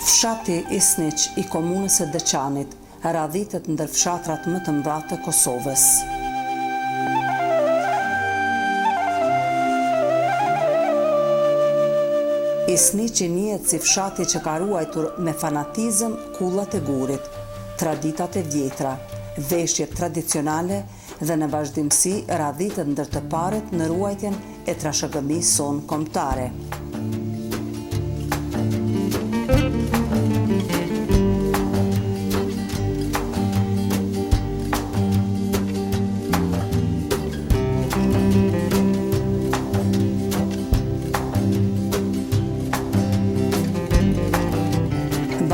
Fshati Isniq i komunës së Deçanit radhitet ndër fshatrat më të mëdha të Kosovës. Isniqi njihet si fshati që ka ruajtur me fanatizëm kullat e gurit, traditat e vjetra, veshjet tradicionale dhe në vazhdimsi radhitet ndër të parët në ruajtjen e trashëgimisë sonë kombëtare.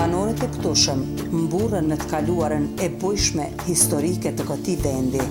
Banorët e këtushëm mburren në të kaluarën e bujshme historike të këtij vendi.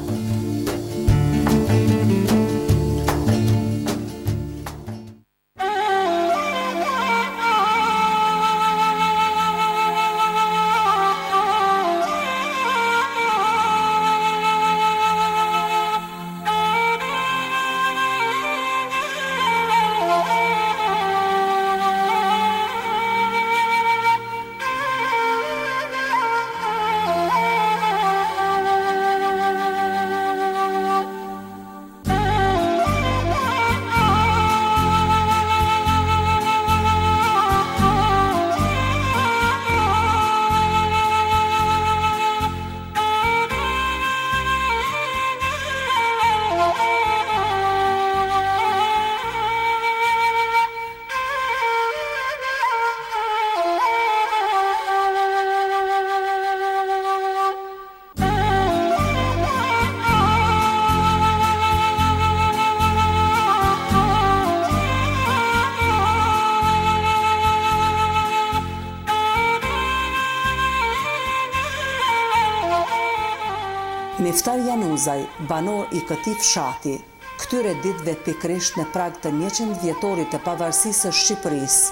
Miftar Januzaj, banor i këtij fshati, këtyre ditëve pikërisht në prag të 100 vjetorit të pavarësisë së Shqipërisë,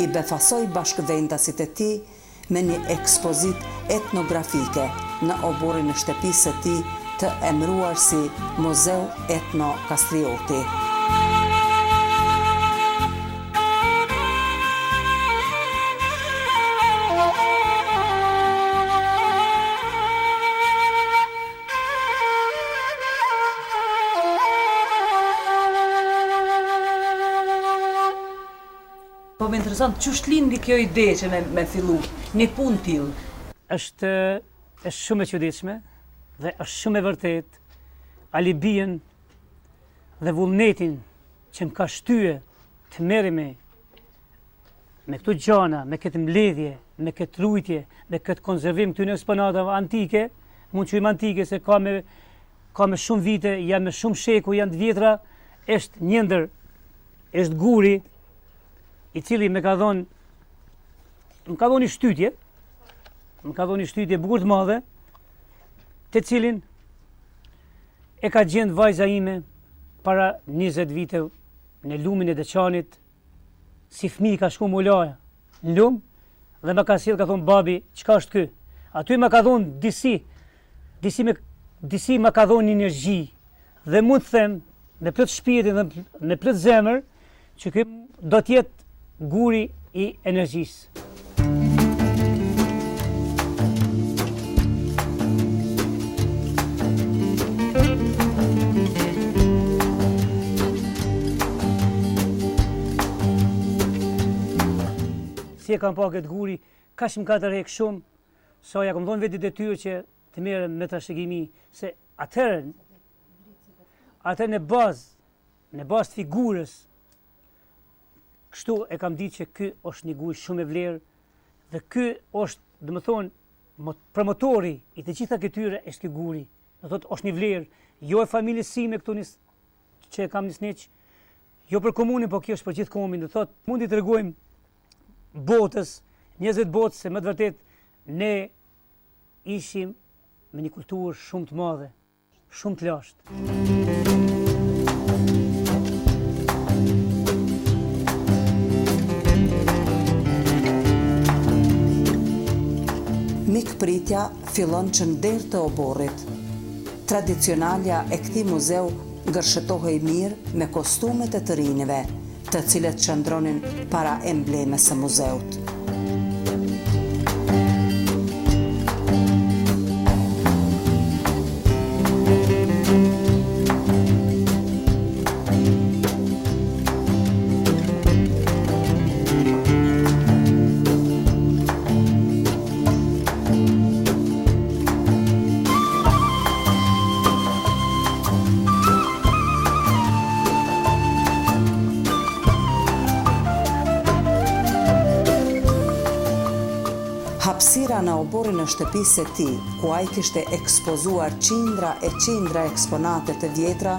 i befasoi bashkëvendasit e tij me një ekspozit etnografike në oborrin e shtëpisë së tij të emëruar si Muzeu Etno Kastrioti. Po më interesant, ç'është lindi kjo ide që me fillu një punë tillë? Është shumë e çuditshme dhe është shumë e vërtet alibien dhe vullnetin që më ka shtyje të merrem me këto gjana, me këtë mbledhje, me këtë rujtje, me këtë konservim këtyre eksponatave antike, mund të quajmë antike se ka me shumë vite, janë me shumë sheku, janë të vjetra, është guri i cili më ka dhënë një shtytje, bukur të madhe, të cilin e ka gjendë vajza ime para 20 vite në lumin e Deçanit, si fëmijë ka shku mulaja në lum dhe më ka sjell, ka thonë babi, çka është ky? Aty më ka dhënë disi më ka dhënë energji dhe mund të them me plot shpirtin dhe me plot zemër që ky do të jetë guri i energjisë. Si e kam pa këtë guri, kaq më ka tërheq shumë, sa ja kam dhënë vetë detyrë që të merrem me trashëgimi, se atëherë në bazë të figurës, kështu e kam ditë që ky është një guri shumë e vlerë dhe ky është, domethënë, promotori i të gjitha këtyre është ky guri. Do thotë është një vlerë, jo e familjes sime këtu që e kam në Isniq, jo për komunin, po kjo është për gjithë komunin. Do thotë, mund t'i tregojmë botës, 20 botës, se më të vërtet ne ishim me një kulturë shumë të madhe, shumë të lashtë. Mikpritja fillon që nder të oborrit. Tradicionalja e këtij muzeu gërshëtohej mirë me kostumet e të rinjve, të cilët qëndronin para emblemës së muzeut. në obori në shtëpisë e tij, ku ai kishte ekspozuar qindra e qindra eksponate të vjetra,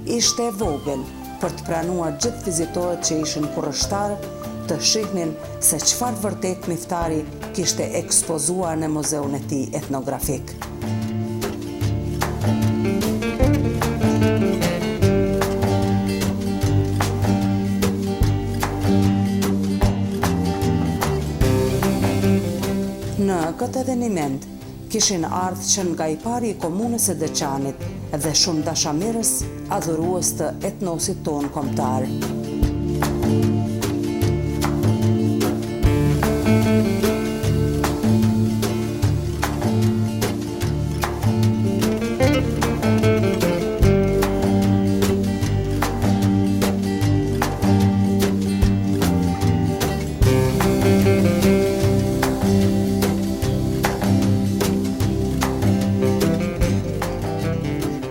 ishte e vogël për të pranuar gjithë vizitorët që ishin kurrështar të shihnin se çfarë vërtet Miftari kishte ekspozuar në muzeun e tij etnografik. Në këtë eveniment kishin ardhur që nga i pari i komunës së Deçanit dhe shumë dashamirës adhurues të etnosit ton kombëtar.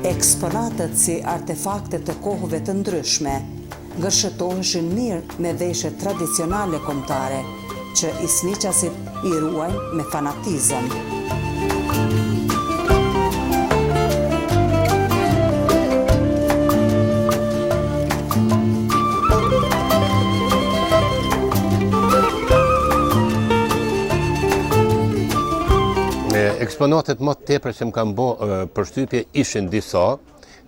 Eksponatet si artefakte të kohëve të ndryshme gërshëtoheshin mirë me veshje tradicionale kombëtare që isniqasit i ruajnë me fanatizëm. Eksponatet më tepër që më kanë bë përshtypje ishin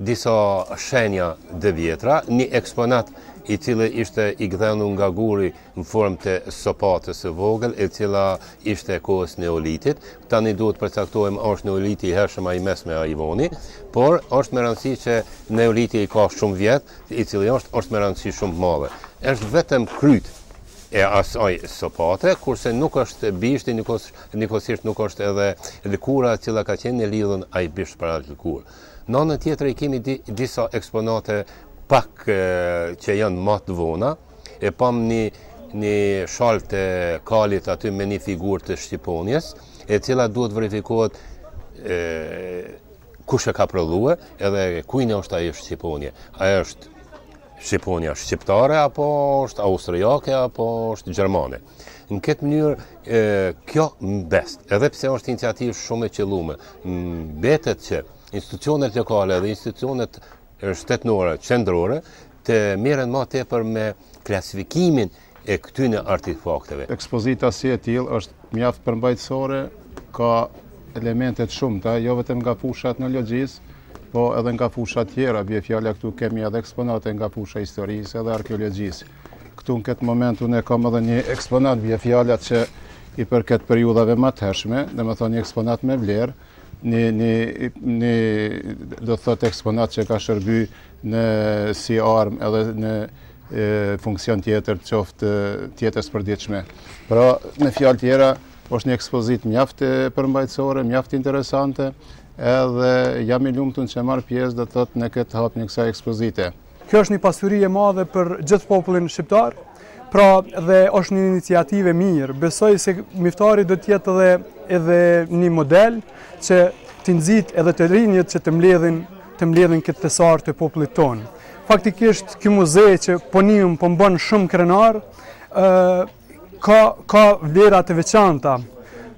disa shenja dhe vjetra, një eksponat i cili ishte i gdhenu nga guri në formë të sopatës së vogël, e cila ishte kohës neolitit. Tani duhet përcaktojmë është neoliti i hershëm ai mesme ai voni, por është me rëndësi që neoliti i ka shumë vjet, i cili është me rëndësi shumë të madhe. Është vetëm kryt e asaj sopate, kurse nuk është bishti, nikosisht nuk është edhe kura e cila ka qenë e lidhën ai bisht para të kurë. Në anën tjetër i kemi disa eksponate pak që janë më të vona, e pam një shalë të kalit aty me një figurë të Shqiponjes, e cila duhet verifikohet kush e ka prodhue, edhe kujna është ajo Shqiponje. Ajo është Shqiponja shqiptare, apo është austrijake, apo është gjermane. Në këtë mënyrë, kjo mbest, edhe pse është iniciativë shumë e qellume, mbetet që institucionet lokale dhe institucionet shtetënore, qendrore, të merren më tepër me klasifikimin e këtyre artefakteve. Ekspozita si e tillë është mjaft përmbajtësore, ka elemente të shumta, jo vetëm nga fusha etnologjisë, po edhe nga fusha tjera, bie fjala këtu kemi edhe eksponate nga fusha historisë edhe arkeologjisë. Këtu në këtë moment unë kam edhe një eksponat, bie fjala që i përket periudhave më të hershme, domethënë një eksponat me vlerë, një do të thotë eksponat që ka shërby në si armë edhe në funksion tjetër, qoftë tjetër përditshme. Pra, me fjalë tjera, është një ekspozit mjaft përmbajtësore, mjaft interesante, edhe jam i lumtur që marr pjesë do të thotë në këtë hap një kësaj ekspozite. Kjo është një pasuri e madhe për gjithë popullin shqiptar, pra dhe është një iniciativë e mirë. Besoj se Miftari do të jetë edhe një model që të nxit edhe të rinjët që të mbledhin këtë tesar të popullit tonë. Faktikisht ky muze që po bën shumë krenar, ka vlera të veçanta,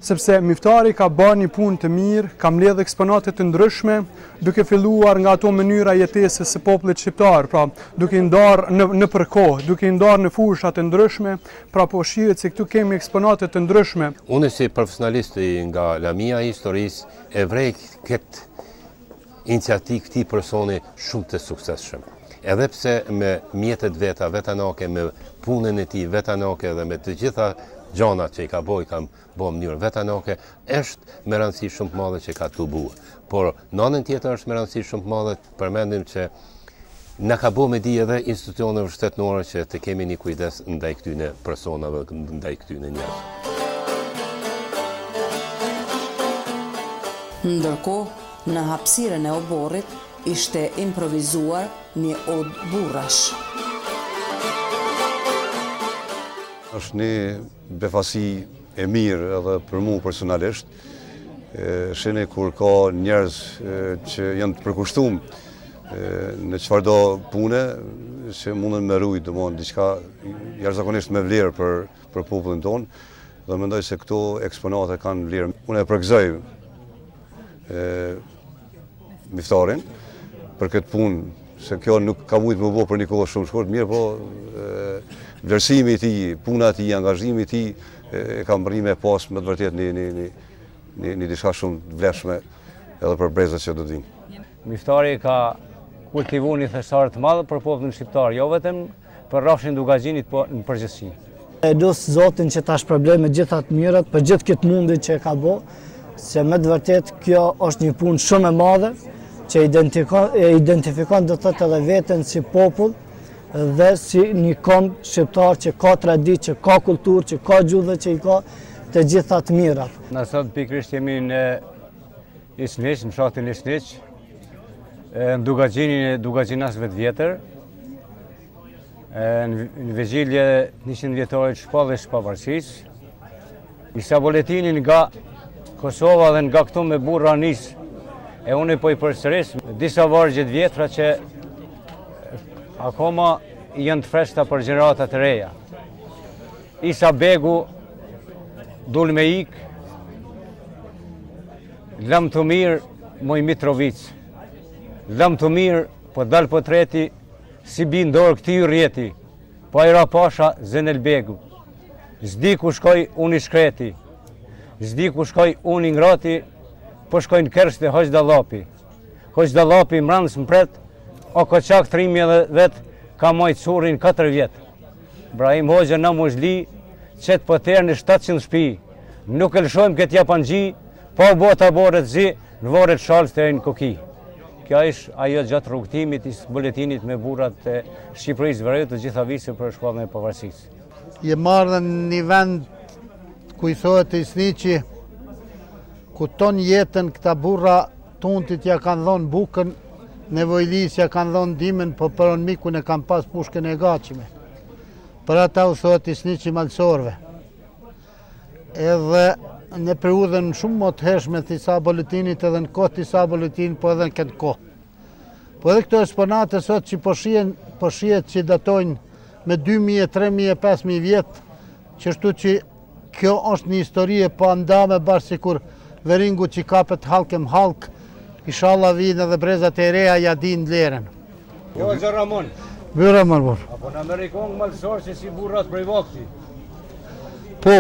sepse Miftari ka bërë një punë të mirë, ka mbledh eksponate të ndryshme, duke filluar nga ato mënyra jetesës së popullit shqiptar, pra duke i ndarë në përkohë, duke i ndarë në fusha të ndryshme, pra po shihet se këtu kemi eksponate të ndryshme. Unë si profesionalist nga lamia e historisë e vrej këtë iniciativë këtij personi shumë të suksesshëm. Edhe pse me mjetet veta vetanake, me punën e tij vetanake dhe me të gjitha gjanat që i ka boj, kam bo mënyrë vetanake, është me rëndësi shumë të madhe që ka të bue. Por në anën tjetër është me rëndësi shumë të madhe të përmendim që na ka bo me di edhe institucioneve shtetënore që të kemi një kujdes ndaj këtyne personave, ndaj këtyne njerëzve. Ndërkohë, në hapësirën e oborrit ishte improvizuar një odë burrash. Është një befasi e mirë edhe për mu personalisht, shene kur ka njerëz që janë të përkushtuar në çfarëdo pune që mundën me rujt, domthonë diçka jashtëzakonisht me vlerë për popullin tonë, dhe mendoj se këto eksponate kanë vlerë. Unë e përgëzoj miftarin për këtë punë, se kjo nuk ka mujtë më bo për një kohë shumë shkurt, mirë po vlerësimi i tij, puna e tij, angazhimi i tij e kam bërë me pas me të vërtet një diçka shumë vlefshme edhe për brezat që do të vinë. Miftari ka kultivuar një thesar të madh për popullin shqiptar, jo vetëm për rrafshin Dugaxhinit, po në përgjithësi. E lutë Zotin që ta shpërblej me gjitha të mirat për gjithë këtë mundi që e ka bo, se me të vërtet kjo është një punë shumë e madhe, që identifikon do të thotë edhe veten si popull dhe si një kom shqiptar që ka traditë, që ka kulturë, që ka gjuhë dhe që i ka të gjitha të mirat. Na sot pikërisht jemi në Isniq, në fshatin Isniq, në Dugaxhinin e Dugaxhinasve të vjetër, në vigjilje 100 vjetore të shpalljes së pavarësisë. Isa buletinin nga Kosova dhe nga këtu me burra nis, e unë po i përsëris disa vargje të vjetra që akoma janë të freskëta për gjenerata të reja. Isa Begu dul me ik, Lam të mirë Moj Mitrovic, Lam të mirë po dal po treti si bi ndorë këti rjeti, po Ajra Pasha Zenel Begu, zdi ku shkoj unë i shkreti, zdi ku shkoj unë i ngrati, po shkojnë kërsh dhe Hoxha Dallapi. Hoxha Dallapi mbrandës mpret, o koçak trimi edhe vetë, ka mojtë surin 4 vjetë. Brahim Hoxha në muzhli, qëtë po terë në 700 shpi, nuk e lëshojmë këtë japanxhi, po bota boret zi, në voret shalës të e në koki. Kjo ishë ajo gjatë rrugtimit i buletinit me burrat të Shqipërisë Veriut të gjitha vise për shkallën e pavarësisë. Je marrë në një vend ku i thohet Isniqi, ku ton jetën këta burra tuntit ja kanë dhonë bukën, nevojlis ja kanë dhonë dimën, po për onë mikun e kanë pas pushkën e gachime. Për ata u thohet Isniqi malësorve. Edhe në periudhën shumë më të hershme të Isa Buletinit edhe në kohë të Isa Buletinit, po edhe në këtë kohë. Po edhe këto eksponate sot që po shihet që datojnë me 2000, 3000, 5000 vjetë, qështu që kjo është një histori e pa ndame bashkë si kur veringu që kapet halkëm halk, inshallah vinë edhe brezat e reja ja din lerën. Jo, Zë Ramon. Bëra mërë. Apo në Amerikon malësor që si burrat prej vakti. Po.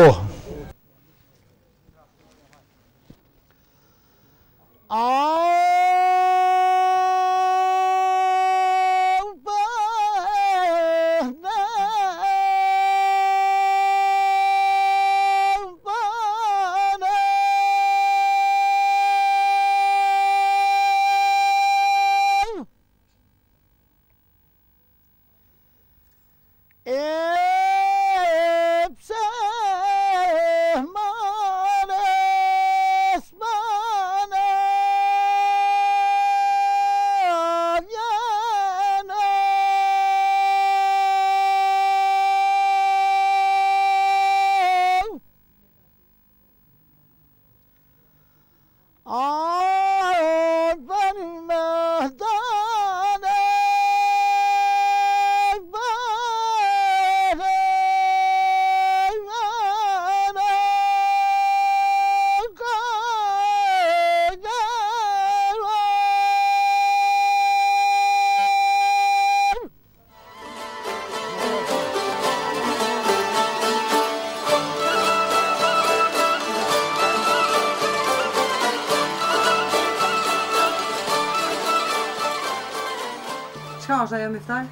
Çka është ajo miftar?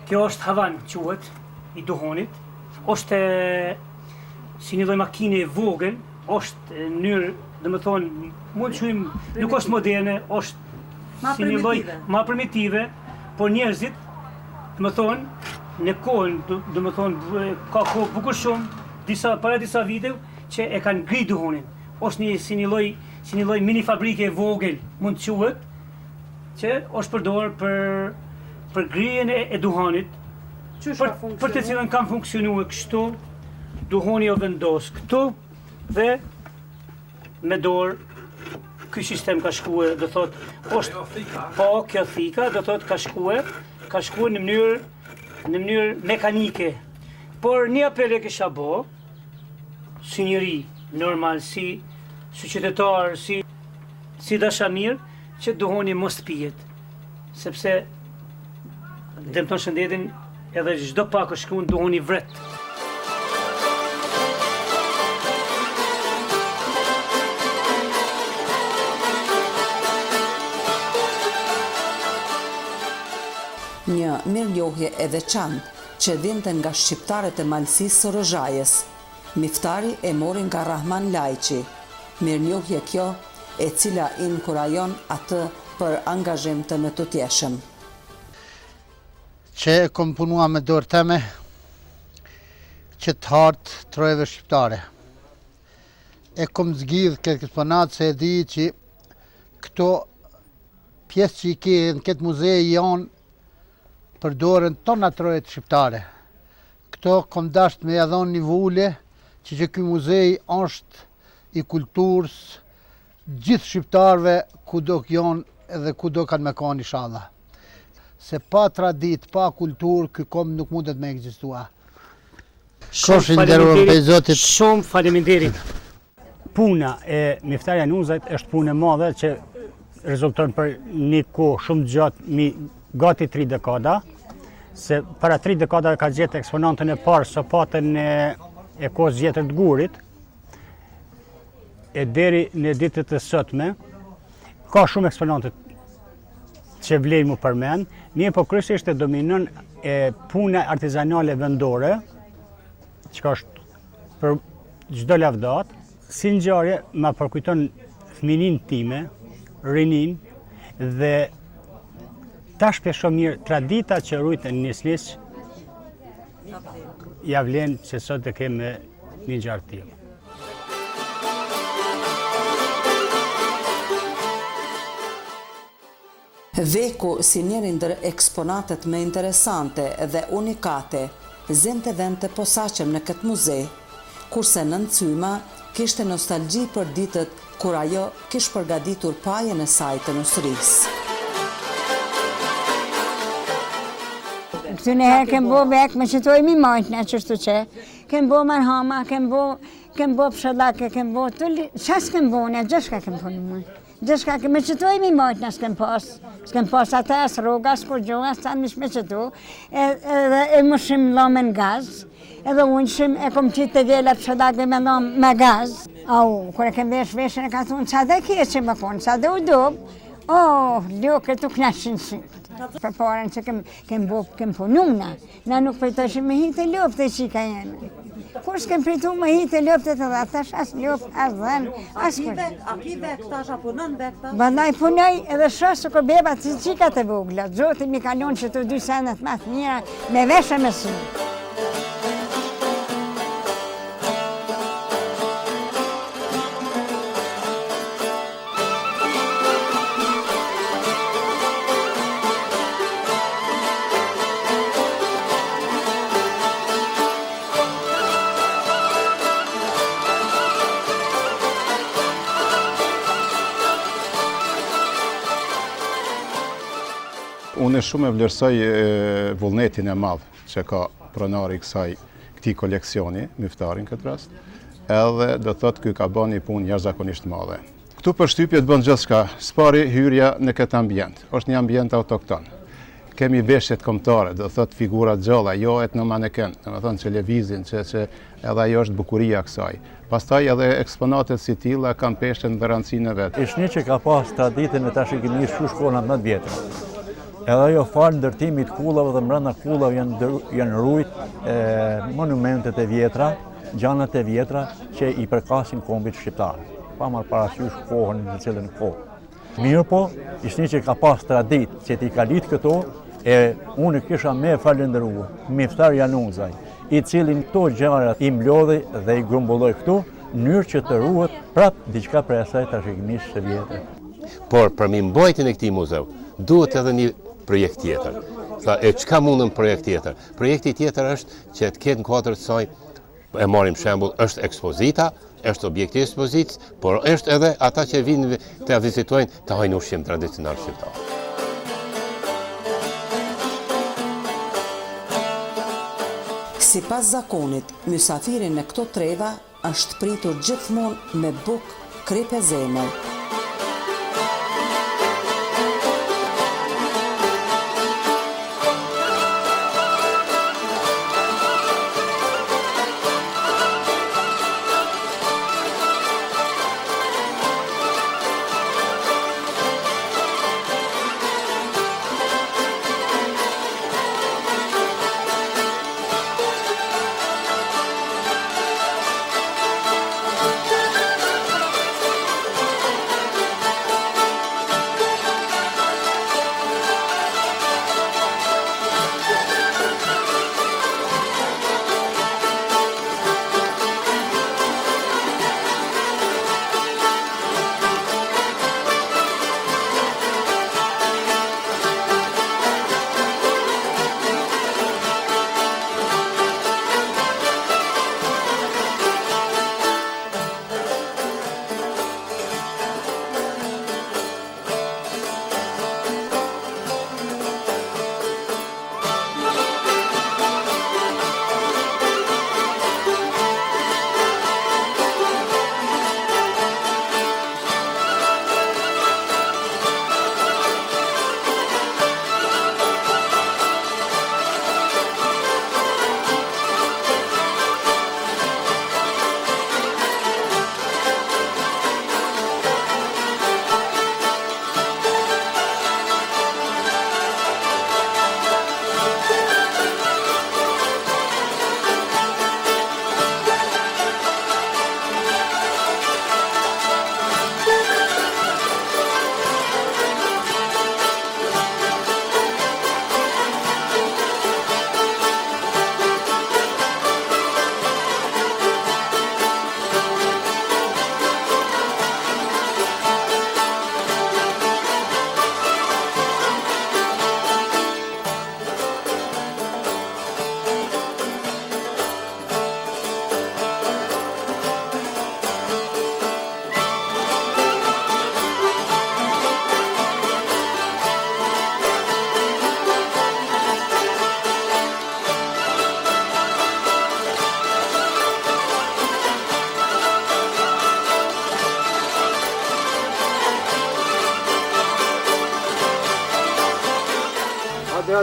Kjo është havan quhet i duhonit, është si një lloj makine e vogël, është në mënyrë, domethënë, mund të quajmë, nuk është moderne, është si një lloj më primitive, por njerëzit, domethënë, në kohën, domethënë, ka kohë bukur shumë, para disa viteve që e kanë ngrit duhonin. Është si një lloj mini fabrike e vogël, mund të quhet, që është përdorur për grijen e duhanit, për të cilën kanë funksionuar kështu, duhoni o vendos këtu dhe me dorë ky sistem ka shkuar, do thot, është po kjo thika, do thot ka shkuar në mënyrë mekanike. Por një apel e kisha bë si njëri normal, si qytetar, si dashamir, që duhoni mos pijet, sepse dëmton shëndetin edhe çdo pak o shkun duhoni vret. Një mirënjohje e veçantë që vinte nga shqiptarët e Malësisë së Rozhajës. Miftari e mori nga Rahman Lajçi. Mirënjohje kjo e cila inkurajon atë për angazhim të mëtutjeshëm. Që kom punua me dorë teme që të hartë trojeve shqiptare. E kom zgjidh këtë eksponat se e di që këto pjesë që i ke në këtë muzej janë për dorën tona trojet shqiptare. Këto kom dasht me jadhon një vule që ky muzej është i kulturës gjithë shqiptarve ku do janë edhe ku do kanë me kanë inshallah. Se pa tradit, pa kulturë, ky kom nuk mundet me ekzistua. Shumë faleminderit. Puna e Miftari Januzajt është punë e madhe që rezulton për një kohë shumë gjatë, gati 3 dekada, se para 3 dekada ka gjetë eksponantën e parë sopatën e kohës Vjetër të Gurit, e deri në ditët e sotme, ka shumë eksponantët që vlejnë mu përmen, mirë po kryesisht e dominon puna artizanale vendore, që është për çdo lavdat, si ngjarje ma përkujton fëminin time, rinin, dhe ta shpesho mirë tradita që rujtën nisnis, ja vlen që sot e keme një gjarë tillë. Veku si njëri ndër eksponatet më interesante dhe unikate, zente vend të posaçëm në këtë muzej, kurse Nën Cyma kishte nostalgji për ditët kur ajo kishte përgatitur pajën e saj të nusërisë. Këtu nëherë kem bo vek me qëtoj mi majtë në qështu që, kem bo marhama, kem bo pshëllake, kem bo tulli, qas kem bo në, gjëshka kem po në mëjtë. Gjëshka me qëtoj mi majtë në s'kem pas atë as roga, as kur gjoha, as tanë mish me qëtu, edhe e më shim lomen gaz, edhe unë shim e kom qitë të vjela pshëllake me lom me gaz. Au, kër e kem veshën e ka thunë, qa dhe kje që më konë, qa dhe u dobë, ljoke të knashin shimë. Për parën që kem pununa, na nuk pritashim me hitë e lopët e qika jenë. Kur s'kem pritu me hitë e lopët e të dhe, tash as lopët, as dhenë, as për. A ki vek tash, a punon vek tash? Bandaj punoj edhe shosë kër beba të qikat e vogla. Zotin mi kalon që të 2 senet ma të mira me veshë me sy. Unë shumë e vlerësoj vullnetin e madh që ka pronari këtij koleksioni, Miftarin këtë rast, edhe do thotë ky ka bën një punë jashtëzakonisht madhe. Këtu për shtypje të bën gjithçka, spari hyrja në këtë ambient. Është një ambient autokton. Kemi veshjet kombëtare, do thotë figura gjalla, jo et në maneken, domethënë që lëvizin, që edhe ajo është bukuria e kësaj. Pastaj edhe eksponatet si tilla kanë peshën dhe rëndësinë e vet. Është një që ka pas traditën e tashikimisë shu shkolla më të vjetra. Edhe ajo falë ndërtimit kullave dhe mbrana kullave janë rujt monumentet e vjetra, gjanat e vjetra që i përkasin kombit shqiptar, pa marrë parasysh kohën në cilën kohë. Mirë po, ishtë një që ka pas tradit që ti ka ditë këto, e unë kisha me falendërua, Miftar Januzaj, i cilin këto gjarat i mblodhi dhe i grumbulloj këtu, në mënyrë që të ruhet prapë diçka për asaj tashikimisë së vjetër. Por për mi mbajtjen e këtij muzeu, duhet edhe një projekt tjetër. E çka mundën projekt tjetër? Projekti tjetër është që të ketë në kuadër të saj, e marrim shembull, është ekspozita, është objekti i ekspozitës, por është edhe ata që vinë të vizitojnë të hajnë ushqim tradicional shqiptar. Sipas zakonit, mysafiri në këto treva është pritur gjithmonë me bukë, krip e zemër.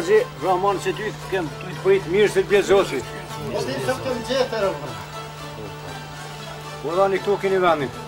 Haxhi Rahman që ty kem të bëjt mirë se të bje Zoqi. Po ti të këmë gjetër, Po dhani këtu keni vendin.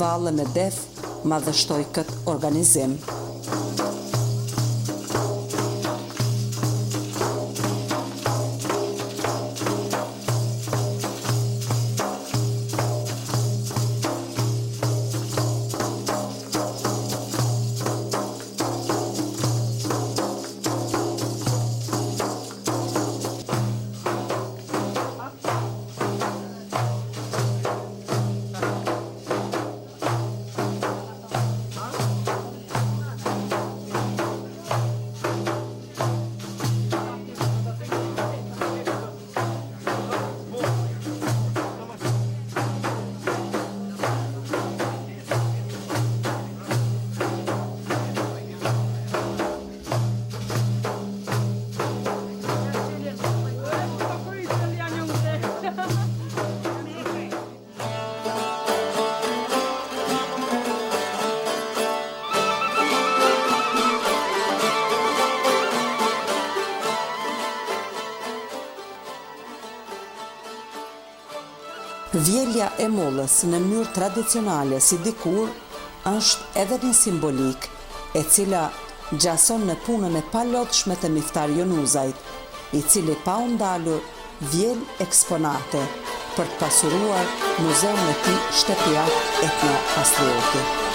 Valle me Def madhështoi këtë organizim. Vjelja e mollës në mënyrë tradicionale si dikur është edhe një simbolik e cila gjason në punën e palodhshme të Miftar Jonuzajt, i cili pa u ndalur vjel eksponate për të pasuruar muzeun e tij shtëpiak etno-patrioti.